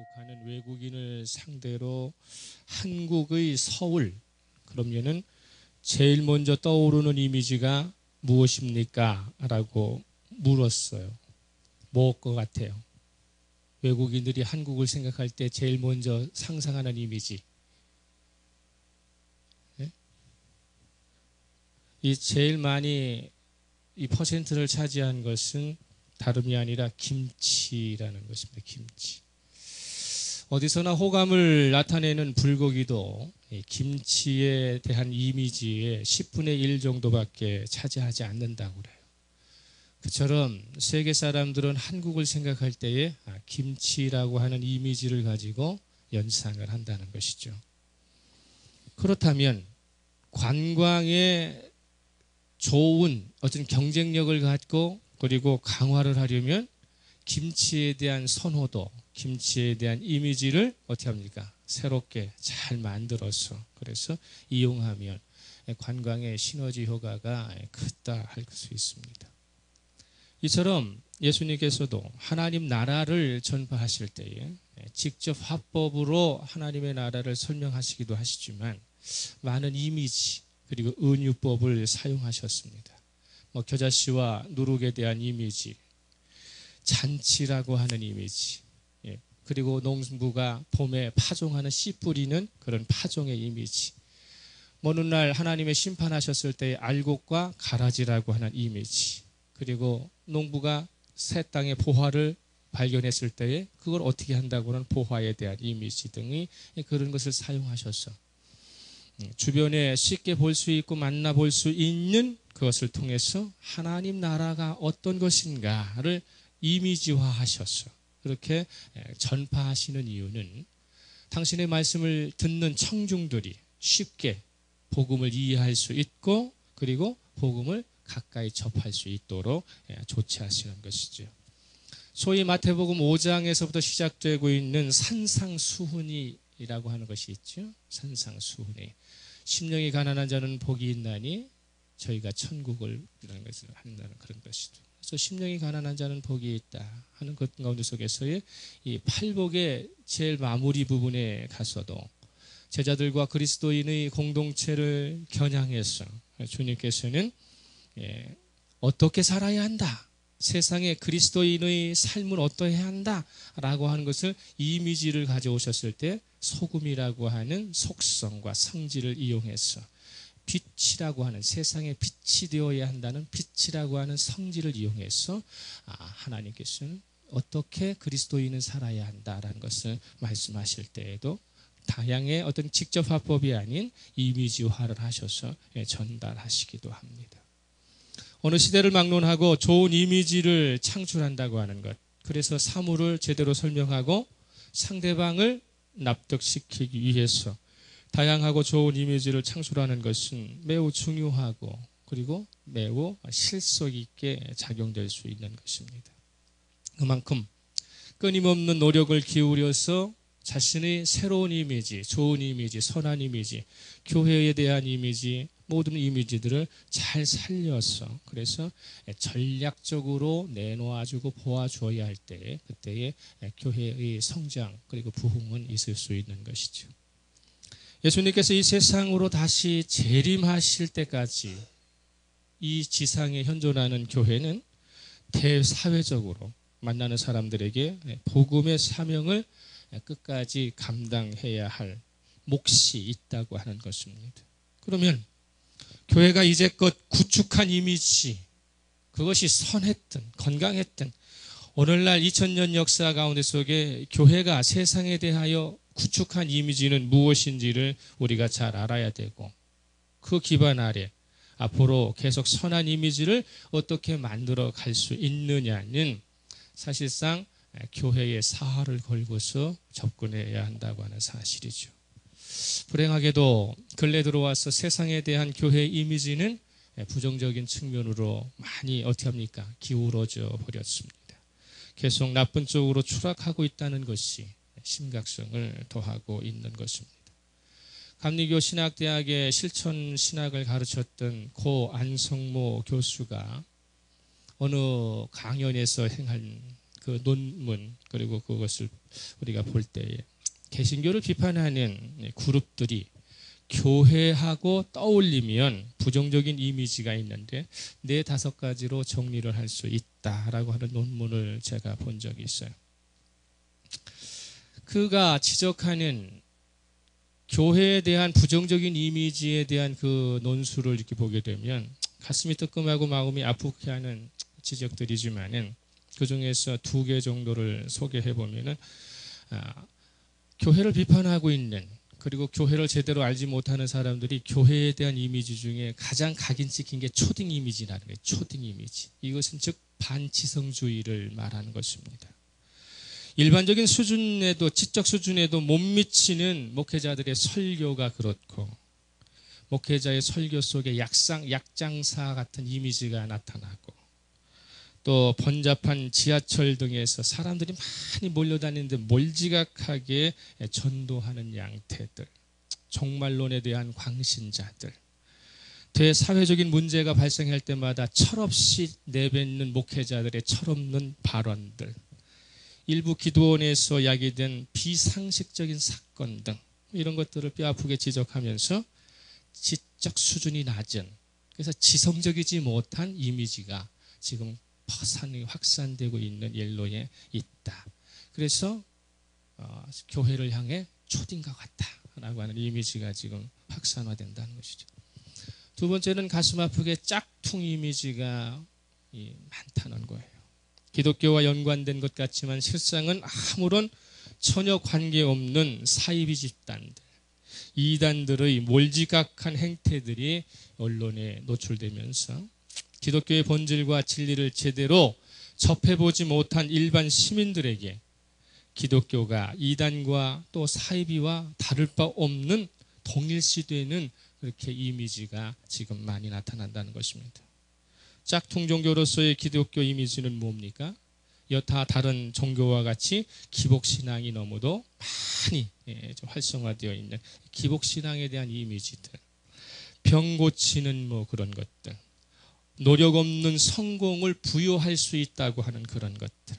입국하는 외국인을 상대로 한국의 서울, 그러면은 제일 먼저 떠오르는 이미지가 무엇입니까? 라고 물었어요. 뭐일 것 같아요? 외국인들이 한국을 생각할 때 제일 먼저 상상하는 이미지. 네? 이 제일 많이 이 퍼센트를 차지한 것은 다름이 아니라 김치라는 것입니다. 김치. 어디서나 호감을 나타내는 불고기도 김치에 대한 이미지의 10분의 1 정도밖에 차지하지 않는다고 그래요. 그처럼 세계 사람들은 한국을 생각할 때에 김치라고 하는 이미지를 가지고 연상을 한다는 것이죠. 그렇다면 관광에 좋은 어떤 경쟁력을 갖고 그리고 강화를 하려면 김치에 대한 선호도, 김치에 대한 이미지를 어떻게 합니까? 새롭게 잘 만들어서 그래서 이용하면 관광의 시너지 효과가 크다 할 수 있습니다. 이처럼 예수님께서도 하나님 나라를 전파하실 때에 직접 화법으로 하나님의 나라를 설명하시기도 하시지만 많은 이미지 그리고 은유법을 사용하셨습니다. 겨자씨와 누룩에 대한 이미지, 잔치라고 하는 이미지, 그리고 농부가 봄에 파종하는 씨 뿌리는 그런 파종의 이미지, 어느 날 하나님의 심판하셨을 때의 알곡과 가라지라고 하는 이미지, 그리고 농부가 새 땅의 보화를 발견했을 때에 그걸 어떻게 한다고 하는 보화에 대한 이미지 등의 그런 것을 사용하셔서 주변에 쉽게 볼 수 있고 만나볼 수 있는 그것을 통해서 하나님 나라가 어떤 것인가를 이미지화하셔서 그렇게 전파하시는 이유는 당신의 말씀을 듣는 청중들이 쉽게 복음을 이해할 수 있고 그리고 복음을 가까이 접할 수 있도록 조치하시는 것이죠. 소위 마태복음 5장에서부터 시작되고 있는 산상수훈이라고 하는 것이 있죠. 산상수훈이. 심령이 가난한 자는 복이 있나니 저희가 천국을 이라는 것을 한다는 그런 것이죠. 그래서 심령이 가난한 자는 복이 있다 하는 것 가운데 속에서의 이 팔복의 제일 마무리 부분에 가서도 제자들과 그리스도인의 공동체를 겨냥해서 주님께서는 어떻게 살아야 한다, 세상에 그리스도인의 삶은 어떠해야 한다 라고 하는 것을 이미지를 가져오셨을 때 소금이라고 하는 속성과 성질을 이용해서 빛이라고 하는 세상에 빛이 되어야 한다는 빛이라고 하는 성질을 이용해서 하나님께서는 어떻게 그리스도인은 살아야 한다라는 것을 말씀하실 때에도 다양의 어떤 직접 화법이 아닌 이미지화를 하셔서 전달하시기도 합니다. 어느 시대를 막론하고 좋은 이미지를 창출한다고 하는 것, 그래서 사물을 제대로 설명하고 상대방을 납득시키기 위해서 다양하고 좋은 이미지를 창출하는 것은 매우 중요하고 그리고 매우 실속 있게 작용될 수 있는 것입니다. 그만큼 끊임없는 노력을 기울여서 자신의 새로운 이미지, 좋은 이미지, 선한 이미지, 교회에 대한 이미지, 모든 이미지들을 잘 살려서 그래서 전략적으로 내놓아주고 보아주어야 할 때 그때의 교회의 성장 그리고 부흥은 있을 수 있는 것이죠. 예수님께서 이 세상으로 다시 재림하실 때까지 이 지상에 현존하는 교회는 대사회적으로 만나는 사람들에게 복음의 사명을 끝까지 감당해야 할 몫이 있다고 하는 것입니다. 그러면 교회가 이제껏 구축한 이미지, 그것이 선했든 건강했든 오늘날 2000년 역사 가운데 속에 교회가 세상에 대하여 구축한 이미지는 무엇인지를 우리가 잘 알아야 되고 그 기반 아래 앞으로 계속 선한 이미지를 어떻게 만들어 갈 수 있느냐는 사실상 교회의 사활을 걸고서 접근해야 한다고 하는 사실이죠. 불행하게도 근래 들어와서 세상에 대한 교회의 이미지는 부정적인 측면으로 많이 어떻게 합니까? 기울어져 버렸습니다. 계속 나쁜 쪽으로 추락하고 있다는 것이 심각성을 더하고 있는 것입니다. 감리교 신학대학의 실천 신학을 가르쳤던 고 안성모 교수가 어느 강연에서 행한 그 논문 그리고 그것을 우리가 볼 때에 개신교를 비판하는 그룹들이 교회하고 떠올리면 부정적인 이미지가 있는데 4-5가지로 정리를 할 수 있다라고 하는 논문을 제가 본 적이 있어요. 그가 지적하는 교회에 대한 부정적인 이미지에 대한 그 논술을 이렇게 보게 되면 가슴이 뜨끔하고 마음이 아프게 하는 지적들이지만은 그 중에서 2개 정도를 소개해 보면은 교회를 비판하고 있는 그리고 교회를 제대로 알지 못하는 사람들이 교회에 대한 이미지 중에 가장 각인 찍힌 게 초딩 이미지라는 거예요. 초딩 이미지. 이것은 즉 반지성주의를 말하는 것입니다. 일반적인 수준에도 지적 수준에도 못 미치는 목회자들의 설교가 그렇고 목회자의 설교 속에 약장사 같은 이미지가 나타나고 또 번잡한 지하철 등에서 사람들이 많이 몰려다니는데 몰지각하게 전도하는 양태들, 종말론에 대한 광신자들, 대사회적인 문제가 발생할 때마다 철없이 내뱉는 목회자들의 철없는 발언들, 일부 기도원에서 야기된 비상식적인 사건 등 이런 것들을 뼈아프게 지적하면서 지적 수준이 낮은 그래서 지성적이지 못한 이미지가 지금 확산되고 있는 연로에 있다. 그래서 교회를 향해 초딩과 같다라고 하는 이미지가 지금 확산화된다는 것이죠. 2번째는 가슴 아프게 짝퉁 이미지가 많다는 거예요. 기독교와 연관된 것 같지만 실상은 아무런 전혀 관계없는 사이비 집단들, 이단들의 몰지각한 행태들이 언론에 노출되면서 기독교의 본질과 진리를 제대로 접해보지 못한 일반 시민들에게 기독교가 이단과 또 사이비와 다를 바 없는 동일시되는 그렇게 이미지가 지금 많이 나타난다는 것입니다. 짝퉁 종교로서의 기독교 이미지는 뭡니까? 여타 다른 종교와 같이 기복신앙이 너무도 많이 활성화되어 있는 기복신앙에 대한 이미지들, 병 고치는 그런 것들, 노력 없는 성공을 부여할 수 있다고 하는 그런 것들,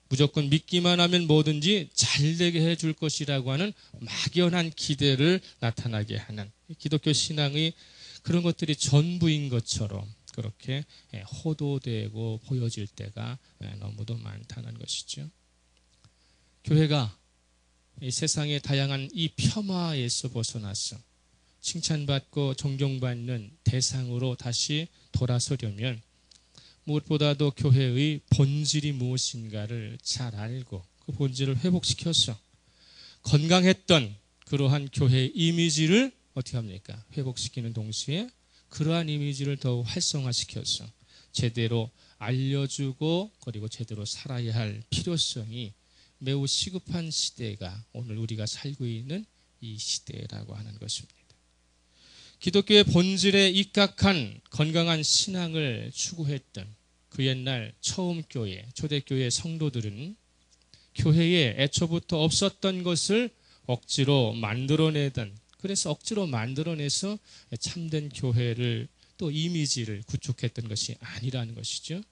무조건 믿기만 하면 뭐든지 잘 되게 해줄 것이라고 하는 막연한 기대를 나타나게 하는 기독교 신앙의 그런 것들이 전부인 것처럼 그렇게 호도되고 보여질 때가 너무도 많다는 것이죠. 교회가 이 세상의 다양한 이 폄하에서 벗어나서 칭찬받고 존경받는 대상으로 다시 돌아서려면 무엇보다도 교회의 본질이 무엇인가를 잘 알고 그 본질을 회복시켜서 건강했던 그러한 교회의 이미지를 어떻게 합니까? 회복시키는 동시에 그러한 이미지를 더욱 활성화시켜서 제대로 알려주고 그리고 제대로 살아야 할 필요성이 매우 시급한 시대가 오늘 우리가 살고 있는 이 시대라고 하는 것입니다. 기독교의 본질에 입각한 건강한 신앙을 추구했던 그 옛날 처음 교회, 초대교회 성도들은 교회에 애초부터 없었던 것을 억지로 만들어내던 그래서 억지로 만들어내서 참된 교회를 또 이미지를 구축했던 것이 아니라는 것이죠.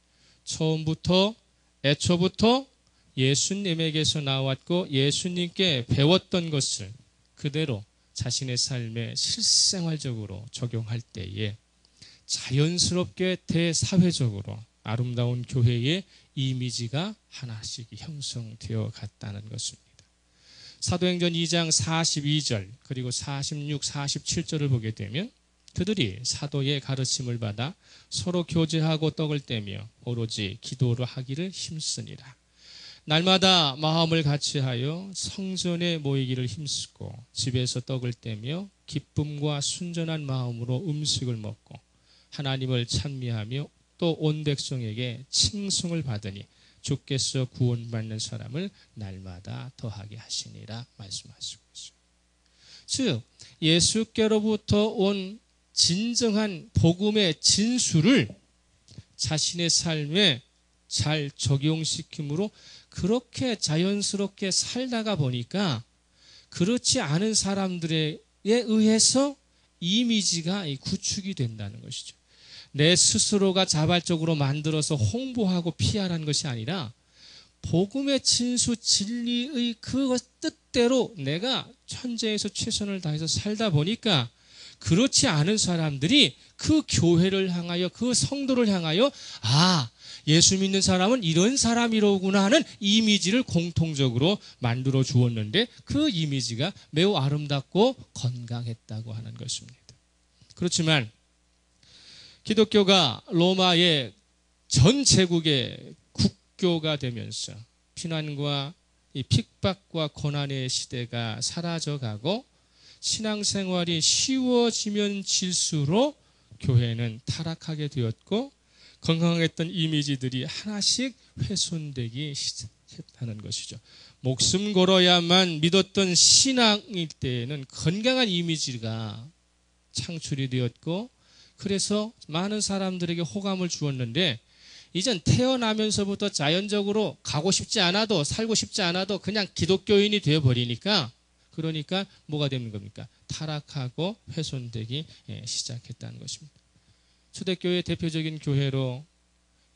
처음부터 애초부터 예수님에게서 나왔고 예수님께 배웠던 것을 그대로 자신의 삶에 실생활적으로 적용할 때에 자연스럽게 대사회적으로 아름다운 교회의 이미지가 하나씩 형성되어 갔다는 것입니다. 사도행전 2장 42절 그리고 46, 47절을 보게 되면 그들이 사도의 가르침을 받아 서로 교제하고 떡을 떼며 오로지 기도를 하기를 힘쓰니라. 날마다 마음을 같이하여 성전에 모이기를 힘쓰고 집에서 떡을 떼며 기쁨과 순전한 마음으로 음식을 먹고 하나님을 찬미하며 또 온 백성에게 칭송을 받으니 주께서 구원받는 사람을 날마다 더하게 하시니라 말씀하시고 있습니다. 즉 예수께로부터 온 진정한 복음의 진수를 자신의 삶에 잘 적용시킴으로 그렇게 자연스럽게 살다가 보니까 그렇지 않은 사람들에 의해서 이미지가 구축이 된다는 것이죠. 내 스스로가 자발적으로 만들어서 홍보하고 PR하는 것이 아니라 복음의 진수 진리의 그 뜻대로 내가 현재에서 최선을 다해서 살다 보니까 그렇지 않은 사람들이 그 교회를 향하여 그 성도를 향하여 아, 예수 믿는 사람은 이런 사람이로구나 하는 이미지를 공통적으로 만들어 주었는데 그 이미지가 매우 아름답고 건강했다고 하는 것입니다. 그렇지만 기독교가 로마의 전 제국의 국교가 되면서 피난과 이 핍박과 고난의 시대가 사라져가고 신앙생활이 쉬워지면 질수록 교회는 타락하게 되었고 건강했던 이미지들이 하나씩 훼손되기 시작했다는 것이죠. 목숨 걸어야만 믿었던 신앙일 때에는 건강한 이미지가 창출이 되었고 그래서 많은 사람들에게 호감을 주었는데 이젠 태어나면서부터 자연적으로 가고 싶지 않아도 살고 싶지 않아도 그냥 기독교인이 되어버리니까 그러니까 뭐가 되는 겁니까? 타락하고 훼손되기 시작했다는 것입니다. 초대교회의 대표적인 교회로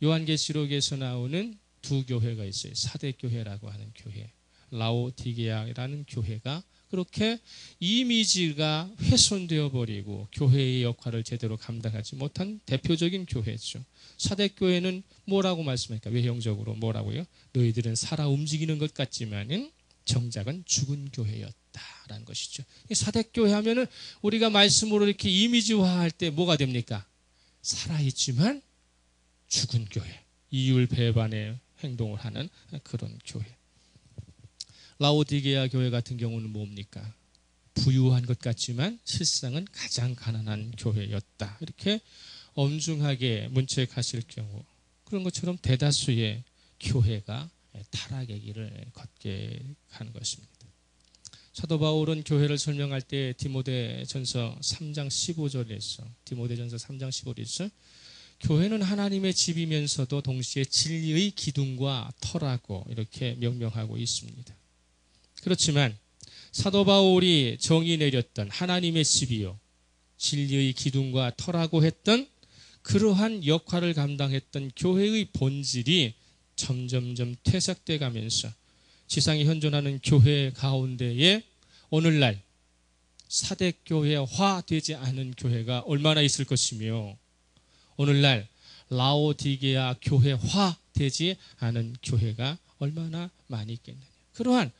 요한계시록에서 나오는 두 교회가 있어요. 사대교회라고 하는 교회, 라오디게아라는 교회가 그렇게 이미지가 훼손되어 버리고 교회의 역할을 제대로 감당하지 못한 대표적인 교회죠. 사대교회는 뭐라고 말씀합니까? 외형적으로 뭐라고요? 너희들은 살아 움직이는 것 같지만은 정작은 죽은 교회였다라는 것이죠. 사대교회 하면은 우리가 말씀으로 이렇게 이미지화할 때 뭐가 됩니까? 살아있지만 죽은 교회, 이율 배반의 행동을 하는 그런 교회. 라오디게아 교회 같은 경우는 뭡니까? 부유한 것 같지만 실상은 가장 가난한 교회였다. 이렇게 엄중하게 문책하실 경우 그런 것처럼 대다수의 교회가 타락의 길을 걷게 하는 것입니다. 사도 바울은 교회를 설명할 때 디모데전서 3장 15절에서 디모데전서 3장 15절에서 교회는 하나님의 집이면서도 동시에 진리의 기둥과 터라고 이렇게 명명하고 있습니다. 그렇지만 사도 바울이 정의 내렸던 하나님의 집이요 진리의 기둥과 터라고 했던 그러한 역할을 감당했던 교회의 본질이 점점점 퇴색돼 가면서 지상에 현존하는 교회 가운데에 오늘날 사대교회화 되지 않은 교회가 얼마나 있을 것이며 오늘날 라오디게아 교회화 되지 않은 교회가 얼마나 많이 있겠느냐. 그러한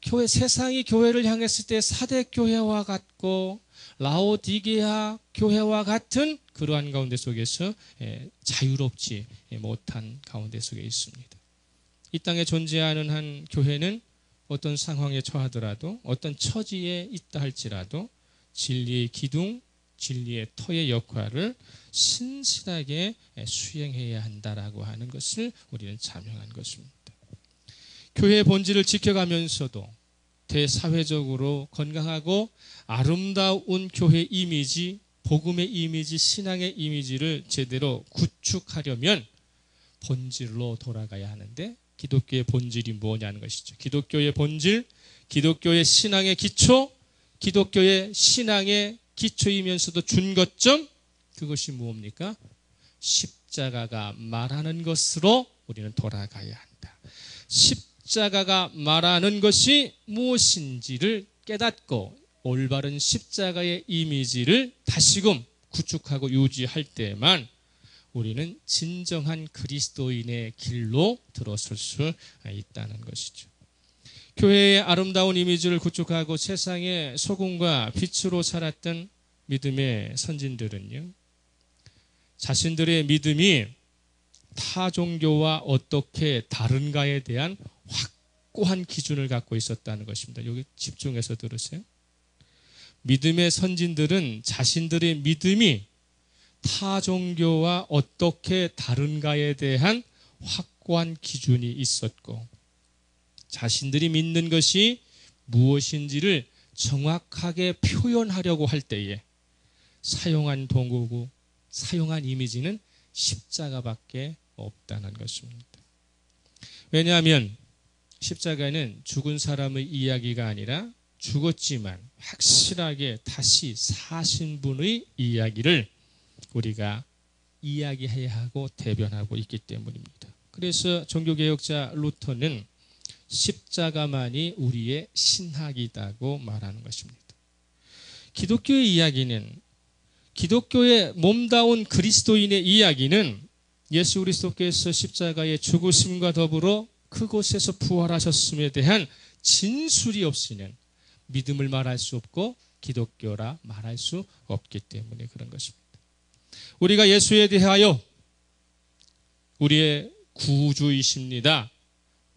교회, 세상이 교회를 향했을 때 사대교회와 같고 라오디게아 교회와 같은 그러한 가운데 속에서 자유롭지 못한 가운데 속에 있습니다. 이 땅에 존재하는 한 교회는 어떤 상황에 처하더라도 어떤 처지에 있다 할지라도 진리의 기둥, 진리의 터의 역할을 신실하게 수행해야 한다라고 하는 것을 우리는 자명한 것입니다. 교회의 본질을 지켜가면서도 대사회적으로 건강하고 아름다운 교회 이미지, 복음의 이미지, 신앙의 이미지를 제대로 구축하려면 본질로 돌아가야 하는데 기독교의 본질이 뭐냐는 것이죠. 기독교의 본질, 기독교의 신앙의 기초, 기독교의 신앙의 기초이면서도 준거점, 그것이 무엇입니까? 십자가가 말하는 것으로 우리는 돌아가야 한다. 십자가가 말하는 것이 무엇인지를 깨닫고 올바른 십자가의 이미지를 다시금 구축하고 유지할 때만 우리는 진정한 그리스도인의 길로 들어설 수 있다는 것이죠. 교회의 아름다운 이미지를 구축하고 세상의 소금과 빛으로 살았던 믿음의 선진들은요, 자신들의 믿음이 타 종교와 어떻게 다른가에 대한 확고한 기준을 갖고 있었다는 것입니다. 여기 집중해서 들으세요. 믿음의 선진들은 자신들의 믿음이 타 종교와 어떻게 다른가에 대한 확고한 기준이 있었고 자신들이 믿는 것이 무엇인지를 정확하게 표현하려고 할 때에 사용한 도구고 사용한 이미지는 십자가밖에 없다는 것입니다. 왜냐하면 십자가는 죽은 사람의 이야기가 아니라 죽었지만 확실하게 다시 사신 분의 이야기를 우리가 이야기해야 하고 대변하고 있기 때문입니다. 그래서 종교개혁자 루터는 십자가만이 우리의 신학이라고 말하는 것입니다. 기독교의 이야기는, 기독교의 몸다운 그리스도인의 이야기는 예수 그리스도께서 십자가의 죽으심과 더불어 그곳에서 부활하셨음에 대한 진술이 없이는 믿음을 말할 수 없고 기독교라 말할 수 없기 때문에 그런 것입니다. 우리가 예수에 대하여 우리의 구주이십니다,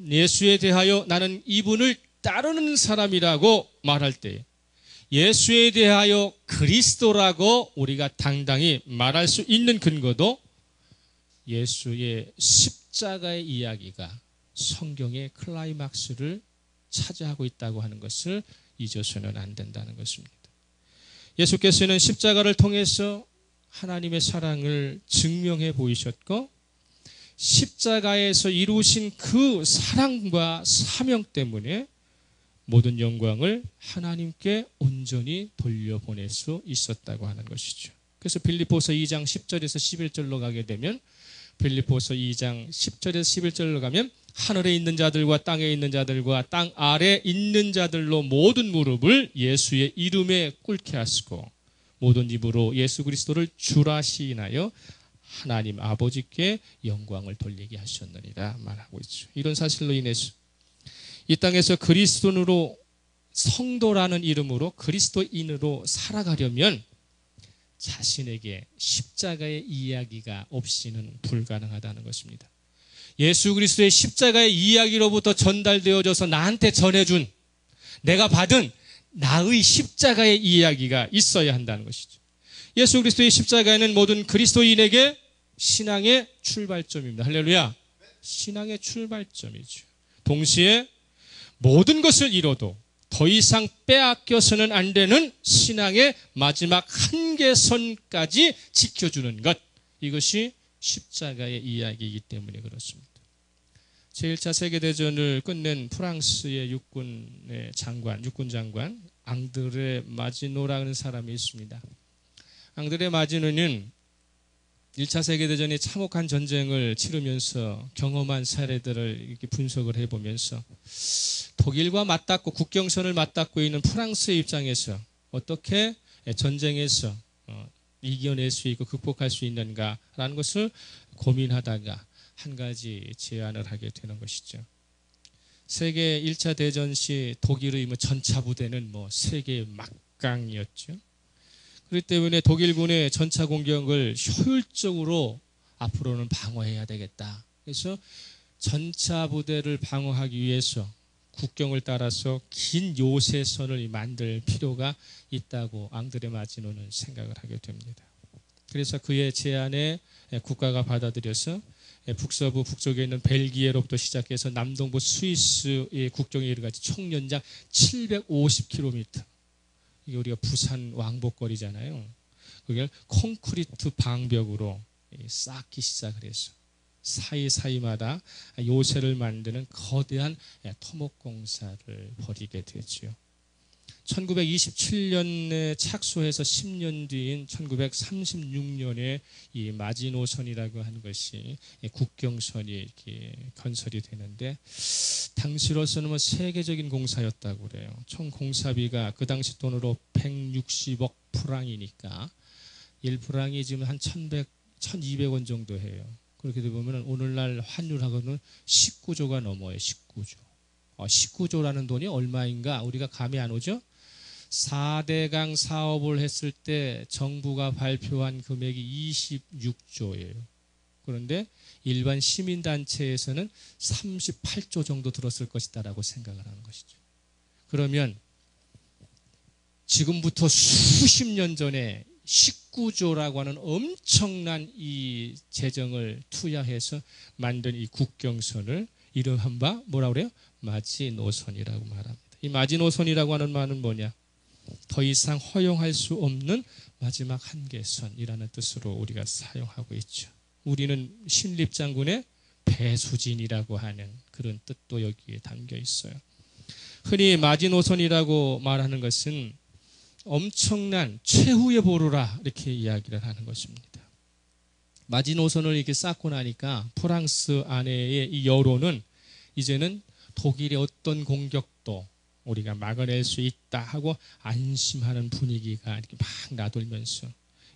예수에 대하여 나는 이분을 따르는 사람이라고 말할 때 예수에 대하여 그리스도라고 우리가 당당히 말할 수 있는 근거도 예수의 십자가의 이야기가 성경의 클라이막스를 차지하고 있다고 하는 것을 잊어서는 안 된다는 것입니다. 예수께서는 십자가를 통해서 하나님의 사랑을 증명해 보이셨고 십자가에서 이루신 그 사랑과 사명 때문에 모든 영광을 하나님께 온전히 돌려보낼 수 있었다고 하는 것이죠. 그래서 빌립보서 2장 10절에서 11절로 가게 되면, 빌립보서 2장 10절에서 11절로 가면 하늘에 있는 자들과 땅에 있는 자들과 땅 아래 있는 자들로 모든 무릎을 예수의 이름에 꿇게 하시고 모든 입으로 예수 그리스도를 주라 시인하여 하나님 아버지께 영광을 돌리게 하셨느니라 말하고 있죠. 이런 사실로 인해서 이 땅에서 그리스도인으로, 성도라는 이름으로 그리스도인으로 살아가려면 자신에게 십자가의 이야기가 없이는 불가능하다는 것입니다. 예수 그리스도의 십자가의 이야기로부터 전달되어져서 나한테 전해준, 내가 받은 나의 십자가의 이야기가 있어야 한다는 것이죠. 예수 그리스도의 십자가는 모든 그리스도인에게 신앙의 출발점입니다. 할렐루야. 신앙의 출발점이죠. 동시에 모든 것을 이뤄도 더 이상 빼앗겨서는 안 되는 신앙의 마지막 한계선까지 지켜주는 것, 이것이 십자가의 이야기이기 때문에 그렇습니다. 제1차 세계대전을 끝낸 프랑스의 육군 장관 앙드레 마지노라는 사람이 있습니다. 앙드레 마지노는 1차 세계대전의 참혹한 전쟁을 치르면서 경험한 사례들을 이렇게 분석을 해보면서 독일과 맞닿고 국경선을 맞닿고 있는 프랑스의 입장에서 어떻게 전쟁에서 이겨낼 수 있고 극복할 수 있는가라는 것을 고민하다가 한 가지 제안을 하게 되는 것이죠. 세계 1차 대전 시 독일의 전차 부대는 세계의 막강이었죠. 그렇기 때문에 독일군의 전차 공격을 효율적으로 앞으로는 방어해야 되겠다. 그래서 전차 부대를 방어하기 위해서 국경을 따라서 긴 요새선을 만들 필요가 있다고 앙드레 마지노는 생각을 하게 됩니다. 그래서 그의 제안에 국가가 받아들여서 북서부 북쪽에 있는 벨기에로부터 시작해서 남동부 스위스의 국경에 이르기까지 총 연장 750km, 이게 우리가 부산 왕복거리잖아요. 그걸 콘크리트 방벽으로 쌓기 시작을 해서 사이사이마다 요새를 만드는 거대한 토목공사를 벌이게 되죠. 1927년에 착수해서 10년 뒤인 1936년에 이 마지노선이라고 하는 것이 국경선이 이렇게 건설이 되는데, 당시로서는 세계적인 공사였다고 그래요. 총 공사비가 그 당시 돈으로 160억 프랑이니까 1프랑이 지금 한 1200원 정도 해요. 그렇게 되면 오늘날 환율하고는 19조가 넘어요. 19조. 19조라는 돈이 얼마인가 우리가 감이 안 오죠? 4대강 사업을 했을 때 정부가 발표한 금액이 26조예요. 그런데 일반 시민단체에서는 38조 정도 들었을 것이다라고 생각을 하는 것이죠. 그러면 지금부터 수십 년 전에 19조라고 하는 엄청난 이 재정을 투여해서 만든 이 국경선을 이름한 바 뭐라고 그래요? 마지노선이라고 말합니다. 이 마지노선이라고 하는 말은 뭐냐? 더 이상 허용할 수 없는 마지막 한계선이라는 뜻으로 우리가 사용하고 있죠. 우리는 신립장군의 배수진이라고 하는 그런 뜻도 여기에 담겨 있어요. 흔히 마지노선이라고 말하는 것은 엄청난 최후의 보루라 이렇게 이야기를 하는 것입니다. 마지노선을 이렇게 쌓고 나니까 프랑스 안에의 이 여론은 이제는 독일의 어떤 공격도 우리가 막아낼 수 있다 하고 안심하는 분위기가 이렇게 막 나돌면서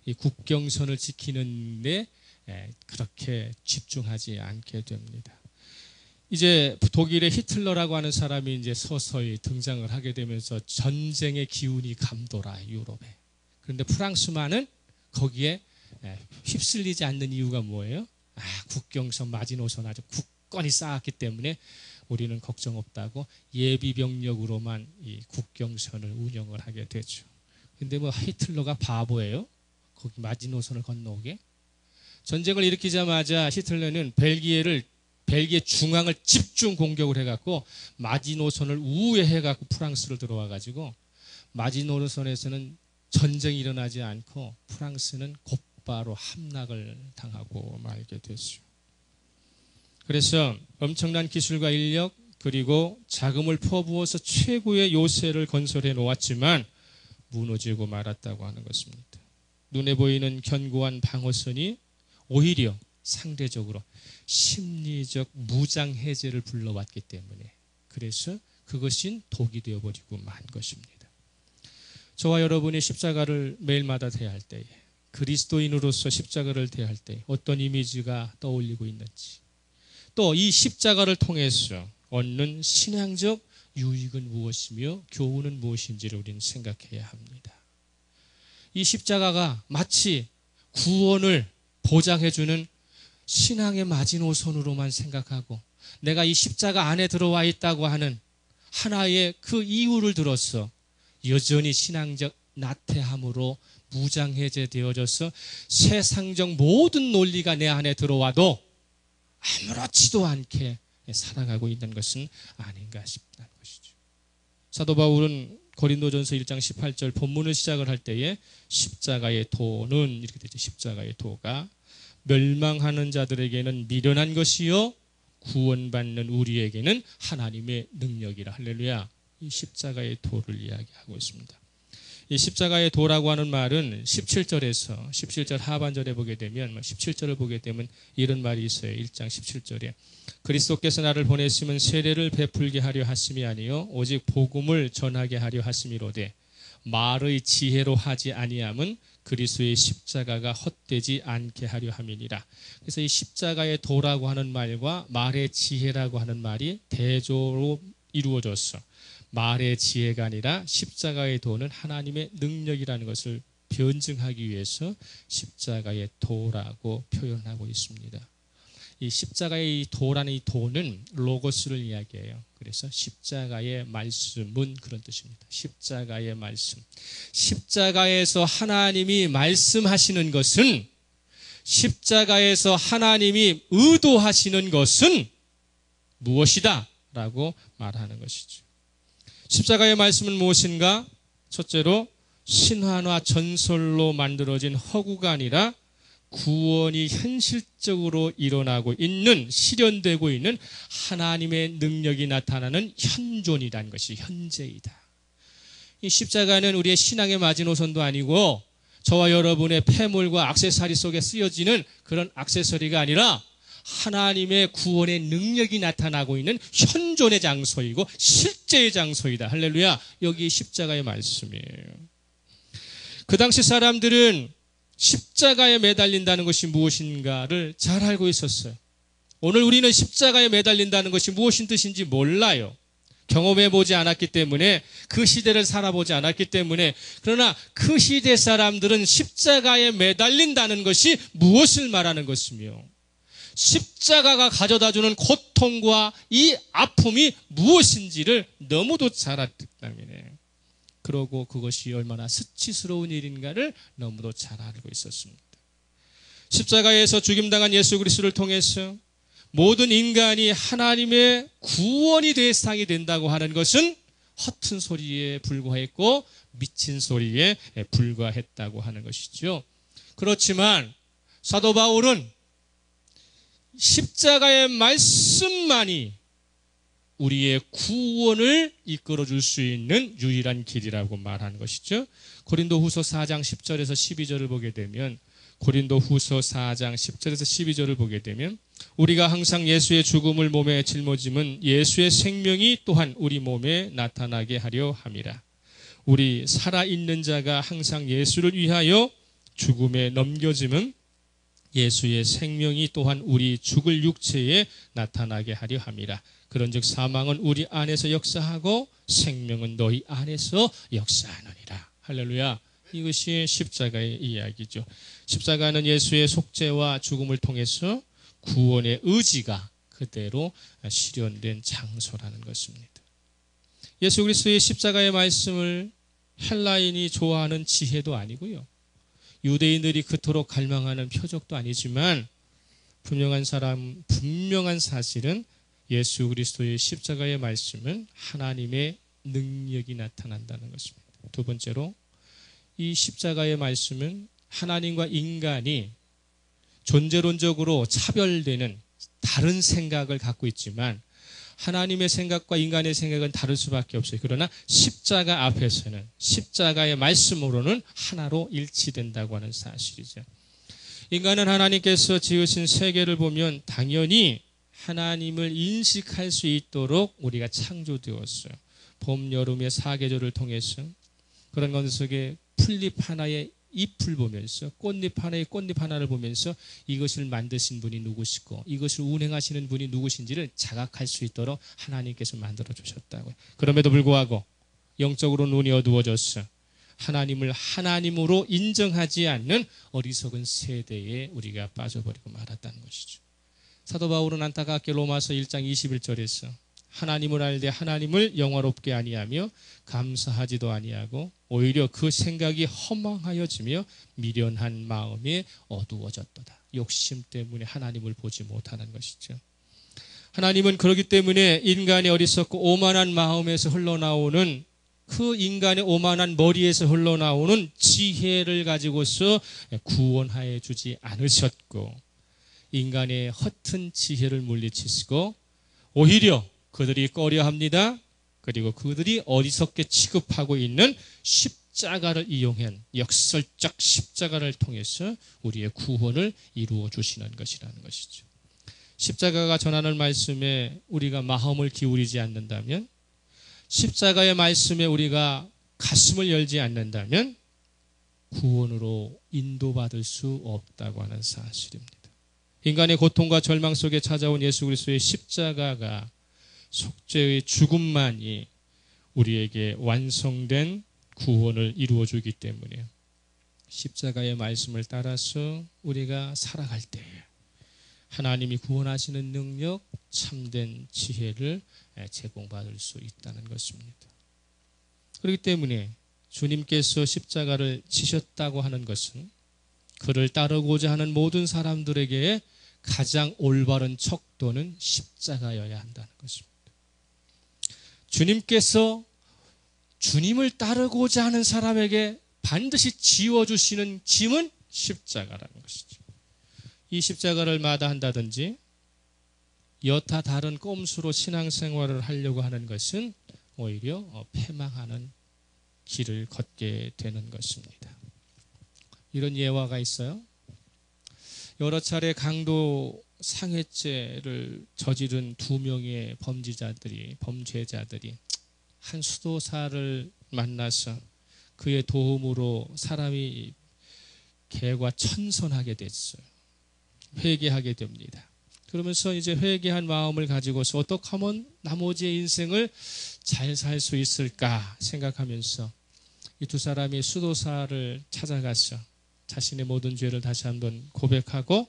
이 국경선을 지키는데 그렇게 집중하지 않게 됩니다. 이제 독일의 히틀러라고 하는 사람이 이제 서서히 등장을 하게 되면서 전쟁의 기운이 감돌아 유럽에. 그런데 프랑스만은 거기에 휩쓸리지 않는 이유가 뭐예요? 국경선 마지노선 아주 굳건히 쌓았기 때문에 우리는 걱정 없다고 예비 병력으로만 이 국경선을 운영을 하게 되죠. 근데 뭐 히틀러가 바보예요? 거기 마지노선을 건너오게? 전쟁을 일으키자마자 히틀러는 벨기에 중앙을 집중 공격을 해갖고 마지노선을 우회해갖고 프랑스를 들어와가지고 마지노선에서는 전쟁이 일어나지 않고 프랑스는 곧바로 함락을 당하고 말게 됐죠. 그래서 엄청난 기술과 인력 그리고 자금을 퍼부어서 최고의 요새를 건설해 놓았지만 무너지고 말았다고 하는 것입니다. 눈에 보이는 견고한 방어선이 오히려 상대적으로 심리적 무장 해제를 불러왔기 때문에 그래서 그것이 독이 되어버리고 만 것입니다. 저와 여러분이 십자가를 매일마다 대할 때에 그리스도인으로서 십자가를 대할 때 어떤 이미지가 떠올리고 있는지 또 이 십자가를 통해서 얻는 신앙적 유익은 무엇이며 교훈은 무엇인지를 우리는 생각해야 합니다. 이 십자가가 마치 구원을 보장해주는 신앙의 마지노선으로만 생각하고 내가 이 십자가 안에 들어와 있다고 하는 하나의 그 이유를 들어서 여전히 신앙적 나태함으로 무장해제되어져서 세상적 모든 논리가 내 안에 들어와도 아무렇지도 않게 살아가고 있는 것은 아닌가 싶다는 것이죠. 사도 바울은 고린도전서 1장 18절 본문을 시작을 할 때에 십자가의 도는 이렇게 되죠. 십자가의 도가 멸망하는 자들에게는 미련한 것이요 구원받는 우리에게는 하나님의 능력이라. 할렐루야. 이 십자가의 도를 이야기하고 있습니다. 이 십자가의 도라고 하는 말은 17절 하반절에 보게 되면 17절을 보게 되면 이런 말이 있어요. 1장 17절에 그리스도께서 나를 보내심은 세례를 베풀게 하려 하심이 아니요 오직 복음을 전하게 하려 하심이로되 말의 지혜로 하지 아니함은 그리스도의 십자가가 헛되지 않게 하려 함이니라. 그래서 이 십자가의 도라고 하는 말과 말의 지혜라고 하는 말이 대조로 이루어졌어. 말의 지혜가 아니라 십자가의 도는 하나님의 능력이라는 것을 변증하기 위해서 십자가의 도라고 표현하고 있습니다. 이 십자가의 도라는 이 도는 로고스를 이야기해요. 그래서 십자가의 말씀은 그런 뜻입니다. 십자가의 말씀. 십자가에서 하나님이 말씀하시는 것은 십자가에서 하나님이 의도하시는 것은 무엇이다? 라고 말하는 것이죠. 십자가의 말씀은 무엇인가? 첫째로 신화나 전설로 만들어진 허구가 아니라 구원이 현실적으로 일어나고 있는 실현되고 있는 하나님의 능력이 나타나는 현존이라는 것이 현재이다. 이 십자가는 우리의 신앙의 마지노선도 아니고 저와 여러분의 폐물과 액세서리 속에 쓰여지는 그런 액세서리가 아니라 하나님의 구원의 능력이 나타나고 있는 현존의 장소이고 실제의 장소이다. 할렐루야. 여기 십자가의 말씀이에요. 그 당시 사람들은 십자가에 매달린다는 것이 무엇인가를 잘 알고 있었어요. 오늘 우리는 십자가에 매달린다는 것이 무엇인 뜻인지 몰라요. 경험해보지 않았기 때문에 그 시대를 살아보지 않았기 때문에 그러나 그 시대 사람들은 십자가에 매달린다는 것이 무엇을 말하는 것이며 십자가가 가져다주는 고통과 이 아픔이 무엇인지를 너무도 잘 알기 때문에 그러고 그것이 얼마나 수치스러운 일인가를 너무도 잘 알고 있었습니다. 십자가에서 죽임당한 예수 그리스도를 통해서 모든 인간이 하나님의 구원이 대상이 된다고 하는 것은 허튼 소리에 불과했고 미친 소리에 불과했다고 하는 것이죠. 그렇지만 사도 바울은 십자가의 말씀만이 우리의 구원을 이끌어줄 수 있는 유일한 길이라고 말하는 것이죠. 고린도후서 4장 10절에서 12절을 보게 되면 고린도후서 4장 10절에서 12절을 보게 되면 우리가 항상 예수의 죽음을 몸에 짊어짐은 예수의 생명이 또한 우리 몸에 나타나게 하려 함이라. 우리 살아있는 자가 항상 예수를 위하여 죽음에 넘겨짐은 예수의 생명이 또한 우리 죽을 육체에 나타나게 하려 함이라. 그런즉 사망은 우리 안에서 역사하고 생명은 너희 안에서 역사하느니라. 할렐루야. 이것이 십자가의 이야기죠. 십자가는 예수의 속죄와 죽음을 통해서 구원의 의지가 그대로 실현된 장소라는 것입니다. 예수 그리스도의 십자가의 말씀을 헬라인이 좋아하는 지혜도 아니고요, 유대인들이 그토록 갈망하는 표적도 아니지만 분명한 사실은 예수 그리스도의 십자가의 말씀은 하나님의 능력이 나타난다는 것입니다. 두 번째로 이 십자가의 말씀은 하나님과 인간이 존재론적으로 차별되는 다른 생각을 갖고 있지만 하나님의 생각과 인간의 생각은 다를 수밖에 없어요. 그러나 십자가 앞에서는 십자가의 말씀으로는 하나로 일치된다고 하는 사실이죠. 인간은 하나님께서 지으신 세계를 보면 당연히 하나님을 인식할 수 있도록 우리가 창조되었어요. 봄, 여름의 사계절을 통해서 그런 것 속에 풀잎 하나의 잎을 보면서 꽃잎 하나의 꽃잎 하나를 보면서 이것을 만드신 분이 누구시고 이것을 운행하시는 분이 누구신지를 자각할 수 있도록 하나님께서 만들어 주셨다고요. 그럼에도 불구하고 영적으로 눈이 어두워졌어. 하나님을 하나님으로 인정하지 않는 어리석은 세대에 우리가 빠져버리고 말았다는 것이죠. 사도 바울은 안타깝게 로마서 1장 21절에서 하나님을 알되 하나님을 영화롭게 아니하며 감사하지도 아니하고 오히려 그 생각이 허망하여지며 미련한 마음에 어두워졌도다. 욕심 때문에 하나님을 보지 못하는 것이죠. 하나님은 그렇기 때문에 인간의 어리석고 오만한 마음에서 흘러나오는 그 인간의 오만한 머리에서 흘러나오는 지혜를 가지고서 구원하여 주지 않으셨고 인간의 허튼 지혜를 물리치시고 오히려 그들이 꺼려합니다. 그리고 그들이 어리석게 취급하고 있는 십자가를 이용한 역설적 십자가를 통해서 우리의 구원을 이루어 주시는 것이라는 것이죠. 십자가가 전하는 말씀에 우리가 마음을 기울이지 않는다면, 십자가의 말씀에 우리가 가슴을 열지 않는다면 구원으로 인도받을 수 없다고 하는 사실입니다. 인간의 고통과 절망 속에 찾아온 예수 그리스도의 십자가가 속죄의 죽음만이 우리에게 완성된 구원을 이루어 주기 때문에 십자가의 말씀을 따라서 우리가 살아갈 때 하나님이 구원하시는 능력, 참된 지혜를 제공받을 수 있다는 것입니다. 그렇기 때문에 주님께서 십자가를 지셨다고 하는 것은 그를 따르고자 하는 모든 사람들에게 가장 올바른 척도는 십자가여야 한다는 것입니다. 주님께서 주님을 따르고자 하는 사람에게 반드시 지워주시는 짐은 십자가라는 것이죠. 이 십자가를 마다한다든지 여타 다른 꼼수로 신앙생활을 하려고 하는 것은 오히려 패망하는 길을 걷게 되는 것입니다. 이런 예화가 있어요. 여러 차례 강도 상해죄를 저지른 두 명의 범죄자들이 한 수도사를 만나서 그의 도움으로 사람이 개과 천선하게 됐어요. 회개하게 됩니다. 그러면서 이제 회개한 마음을 가지고서 어떻게 하면 나머지의 인생을 잘 살 수 있을까 생각하면서 이 두 사람이 수도사를 찾아가서 자신의 모든 죄를 다시 한번 고백하고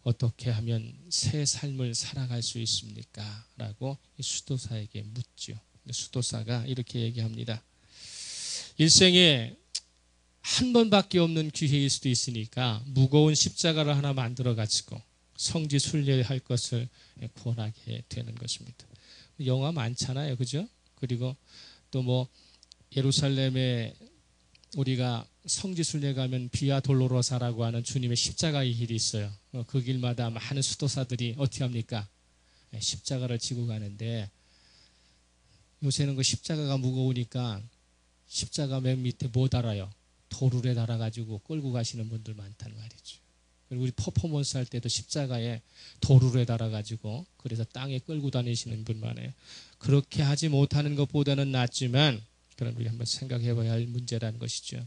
어떻게 하면 새 삶을 살아갈 수 있습니까? 라고 이 수도사에게 묻죠. 수도사가 이렇게 얘기합니다. 일생에 한 번밖에 없는 기회일 수도 있으니까 무거운 십자가를 하나 만들어 가지고 성지 순례할 것을 권하게 되는 것입니다. 영화 많잖아요, 그죠? 그리고 또 뭐 예루살렘에 우리가 성지 순례 가면 비아 돌로로사라고 하는 주님의 십자가의 길이 있어요. 그 길마다 많은 수도사들이 어떻게 합니까? 십자가를 지고 가는데 요새는 그 십자가가 무거우니까 십자가 맨 밑에 못 달아요. 도르래 달아가지고 끌고 가시는 분들 많단 말이죠. 그리고 우리 퍼포먼스 할 때도 십자가에 도루를 달아가지고 그래서 땅에 끌고 다니시는 분 많아요. 그렇게 하지 못하는 것보다는 낫지만 그런 우리 한번 생각해 봐야 할 문제라는 것이죠.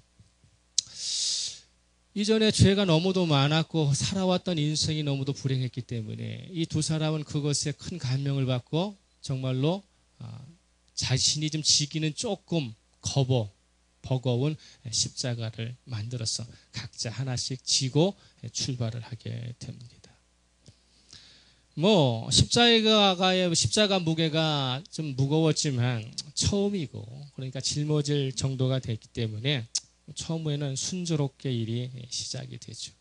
이전에 죄가 너무도 많았고 살아왔던 인생이 너무도 불행했기 때문에 이 두 사람은 그것에 큰 감명을 받고 정말로 자신이 좀 지기는 조금 버거운 십자가를 만들어서 각자 하나씩 지고 출발을 하게 됩니다. 뭐 십자가 무게가 좀 무거웠지만 처음이고 그러니까 짊어질 정도가 됐기 때문에 처음에는 순조롭게 일이 시작이 되죠.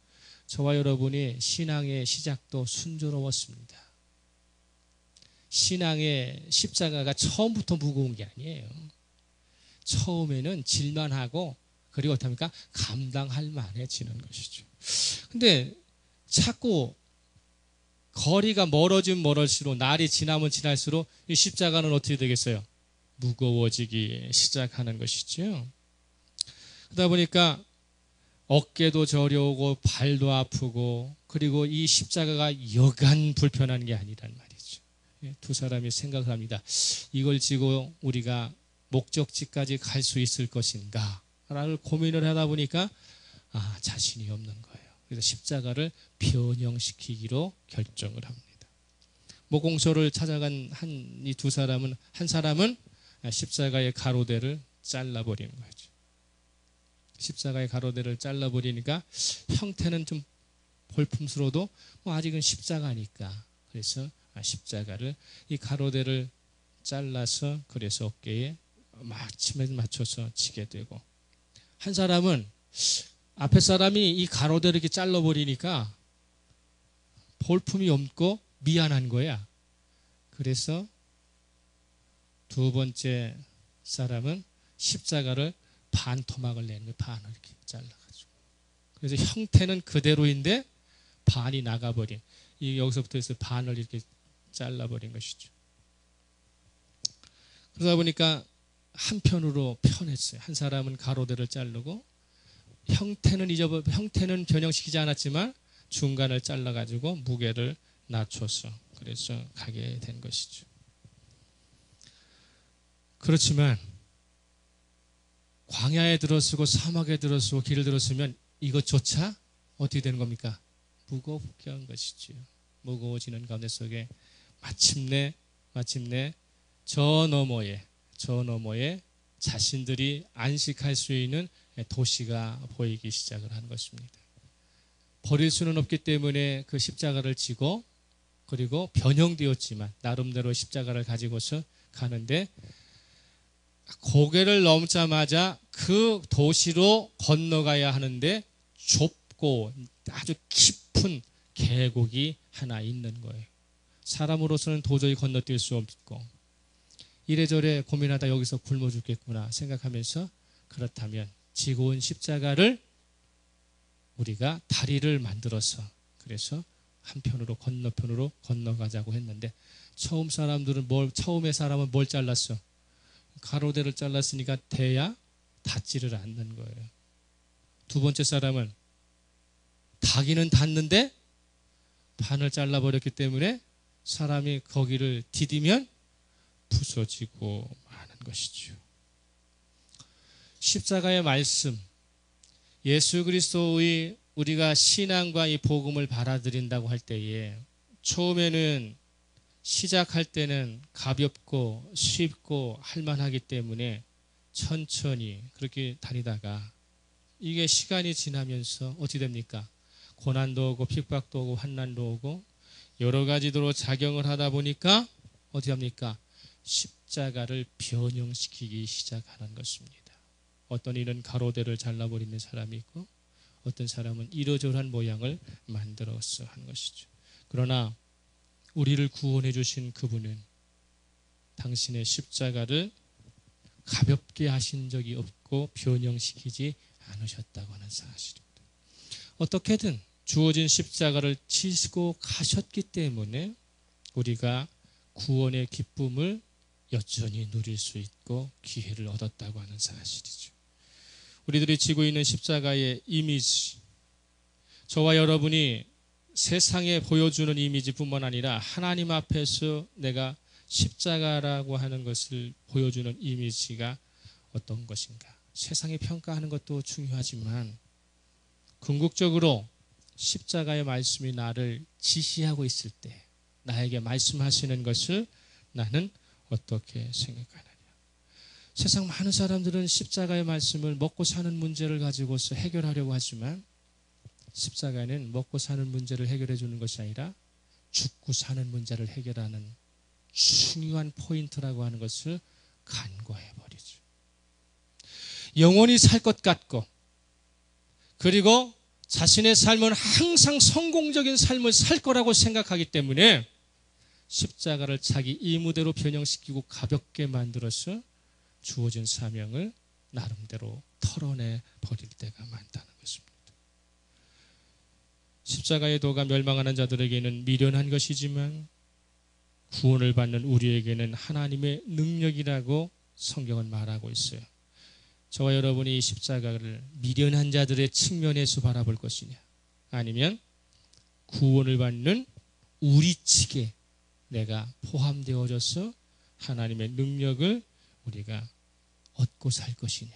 저와 여러분이 신앙의 시작도 순조로웠습니다. 신앙의 십자가가 처음부터 무거운 게 아니에요. 처음에는 질만하고 그리고 어떻습니까? 감당할 만해지는 것이죠. 근데 자꾸 거리가 멀어질수록 날이 지나면 지날수록 이 십자가는 어떻게 되겠어요? 무거워지기 시작하는 것이죠. 그러다 보니까 어깨도 저려오고 발도 아프고 그리고 이 십자가가 여간 불편한 게 아니란 말이죠. 두 사람이 생각을 합니다. 이걸 지고 우리가 목적지까지 갈 수 있을 것인가 라는 고민을 하다 보니까 자신이 없는 거예요. 그래서 십자가를 변형시키기로 결정을 합니다. 모공소를 찾아간 이 두 사람은 한 사람은 십자가의 가로대를 잘라버린 거죠. 십자가의 가로대를 잘라버리니까 형태는 좀 볼품스러워도 아직은 십자가니까 그래서 십자가를 이 가로대를 잘라서 그래서 어깨에 마침에 맞춰서 치게 되고 한 사람은 앞에 사람이 이 가로대를 이렇게 잘라버리니까 볼품이 없고 미안한 거야. 그래서 두 번째 사람은 십자가를 반토막을 내는 거예요. 반을 이렇게 잘라가지고. 그래서 형태는 그대로인데 반이 나가버린. 여기서부터 해서 반을 이렇게 잘라버린 것이죠. 그러다 보니까 한편으로 편했어요. 한 사람은 가로대를 자르고 형태는 변형시키지 않았지만 중간을 잘라가지고 무게를 낮춰서 그래서 가게 된 것이죠. 그렇지만 광야에 들어서고 사막에 들어서고 길을 들었으면 이것조차 어떻게 되는 겁니까? 무겁게 한 것이지요. 무거워지는 가운데 속에 마침내 저 너머에 자신들이 안식할 수 있는 도시가 보이기 시작을 한 것입니다. 버릴 수는 없기 때문에 그 십자가를 지고 그리고 변형되었지만 나름대로 십자가를 가지고서 가는데 고개를 넘자마자 그 도시로 건너가야 하는데 좁고 아주 깊은 계곡이 하나 있는 거예요. 사람으로서는 도저히 건너뛸 수 없고 이래저래 고민하다 여기서 굶어 죽겠구나 생각하면서 그렇다면 지고 온 십자가를 우리가 다리를 만들어서 그래서 한편으로 건너편으로 건너가자고 했는데 처음에 사람은 뭘 잘랐어? 가로대를 잘랐으니까 대야 닿지를 않는 거예요. 두 번째 사람은 닿기는 닿는데 반을 잘라버렸기 때문에 사람이 거기를 디디면 부서지고 마는 것이죠. 십자가의 말씀, 예수 그리스도의 우리가 신앙과 이 복음을 받아들인다고 할 때에 처음에는 시작할 때는 가볍고 쉽고 할만하기 때문에 천천히 그렇게 다니다가 이게 시간이 지나면서 어떻게 됩니까? 고난도 오고 핍박도 오고 환난도 오고 여러 가지로 작용을 하다 보니까 어떻게 합니까? 십자가를 변형시키기 시작하는 것입니다. 어떤 이는 가로대를 잘라버리는 사람이 있고 어떤 사람은 이러저러한 모양을 만들어서 한 것이죠. 그러나 우리를 구원해 주신 그분은 당신의 십자가를 가볍게 하신 적이 없고 변형시키지 않으셨다고 하는 사실입니다. 어떻게든 주어진 십자가를 지시고 가셨기 때문에 우리가 구원의 기쁨을 여전히 누릴 수 있고 기회를 얻었다고 하는 사실이죠. 우리들이 지고 있는 십자가의 이미지, 저와 여러분이 세상에 보여주는 이미지뿐만 아니라 하나님 앞에서 내가 십자가라고 하는 것을 보여주는 이미지가 어떤 것인가. 세상이 평가하는 것도 중요하지만 궁극적으로 십자가의 말씀이 나를 지시하고 있을 때 나에게 말씀하시는 것을 나는 어떻게 생각하느냐. 세상 많은 사람들은 십자가의 말씀을 먹고 사는 문제를 가지고서 해결하려고 하지만 십자가는 먹고 사는 문제를 해결해 주는 것이 아니라 죽고 사는 문제를 해결하는 중요한 포인트라고 하는 것을 간과해 버리죠. 영원히 살 것 같고 그리고 자신의 삶은 항상 성공적인 삶을 살 거라고 생각하기 때문에 십자가를 자기 이무대로 변형시키고 가볍게 만들어서 주어진 사명을 나름대로 털어내 버릴 때가 많다는 것입니다. 십자가의 도가 멸망하는 자들에게는 미련한 것이지만 구원을 받는 우리에게는 하나님의 능력이라고 성경은 말하고 있어요. 저와 여러분이 이 십자가를 미련한 자들의 측면에서 바라볼 것이냐 아니면 구원을 받는 우리 측에 내가 포함되어져서 하나님의 능력을 우리가 얻고 살 것이냐.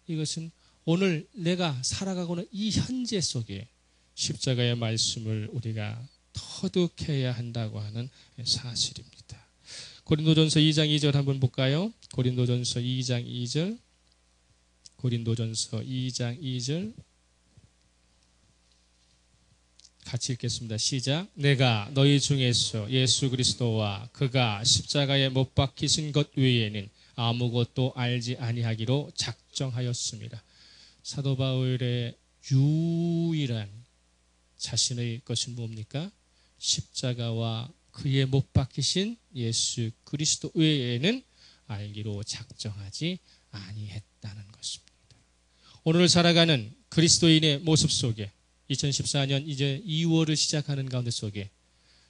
이것은 오늘 내가 살아가고는 이 현재 속에 십자가의 말씀을 우리가 터득해야 한다고 하는 사실입니다. 고린도전서 2장 2절 한번 볼까요? 고린도전서 2장 2절. 고린도전서 2장 2절 같이 읽겠습니다. 시작. 내가 너희 중에서 예수 그리스도와 그가 십자가에 못 박히신 것 외에는 아무것도 알지 아니하기로 작정하였습니다. 사도 바울의 유일한 자신의 것은 뭡니까? 십자가와 그의 못 박히신 예수 그리스도 외에는 알기로 작정하지 아니했다는 것입니다. 오늘 살아가는 그리스도인의 모습 속에 2014년 이제 2월을 시작하는 가운데 속에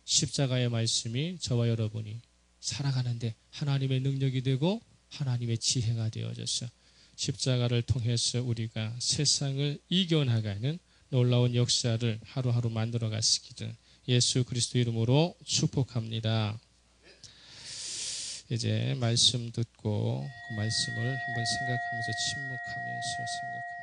십자가의 말씀이 저와 여러분이 살아가는데 하나님의 능력이 되고 하나님의 지혜가 되어져서 십자가를 통해서 우리가 세상을 이겨나가는 놀라운 역사를 하루하루 만들어 가시기를 예수 그리스도 이름으로 축복합니다. 이제 말씀 듣고 그 말씀을 한번 생각하면서 침묵하면서 생각합니다.